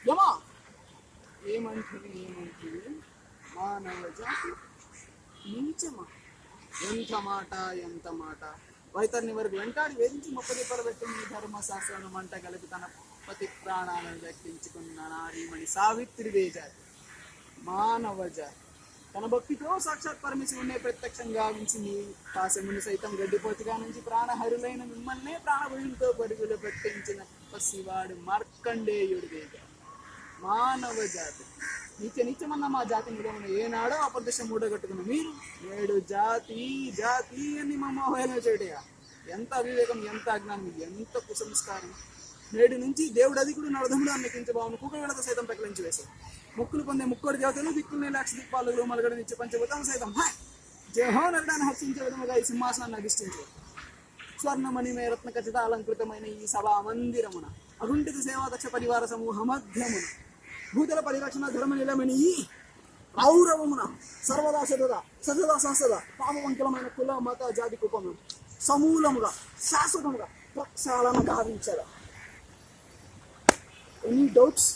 యమా ఏమంటుంది మానవ జాతి నీచమా. ఎంత మాట వైతరిని వరకు వెంటాడి వేధించి ముప్ప దీపాలు పెట్టింది ధర్మశాస్త్రాన్ని మంట కలిపి తన పతి ప్రాణాలను దక్కించుకున్న నారీమణి సావిత్రి జాతి మానవ జాతి. తన భక్తితో సాక్షాత్ పరమేశ్వరునే ప్రత్యక్షంగా గావించి నీ కాశముని సైతం గడ్డిపోతుగా నుంచి ప్రాణహరులైన మిమ్మల్నే ప్రాణభయంతో పరుగులు పెట్టించిన పసివాడు మార్కండేయుడి జాతి మానవ జాతి. నిత్యమన్న మా జాతి నిలవన ఏనాడో అపదశం మూడగట్టుకున్న మీరు నేడు జాతి జాతి అని మా మోహేళన చేయటయా. ఎంత అవివేకం, ఎంత అజ్ఞానం, ఎంత కుసంస్కారం. నేడు నుంచి దేవుడు అధికుడు నరదముడు అన్నకించే భావన కుక్కగడత సైతం పెకలించి వేశారు. ముక్కులు పొందే ముక్కోడి దేవతలు దిక్కుల్ని లక్ష దీపాలు మలగడ నిత్య పంచభూతం సైతం జహో నగడాన్ని హర్షించే విధముగా ఈ సింహాసనాన్ని అధిష్ఠించారు. స్వర్ణమణిమయ రత్న ఖచ్చిత అలంకృతమైన ఈ సభా మందిరమున అగుంటిత సేవాదక్ష పరివార సమూహ మధ్యమున భూతల పరిరక్షణ ధర్మ నిలమని ఈ రౌరవమున సర్వదా సర్వదా శాశ్వత పాపవంకులమైన కుల మత జాతి కుపము సమూలముగా శాశ్వతముగా ప్రక్షాళన గావించగా. Any doubts?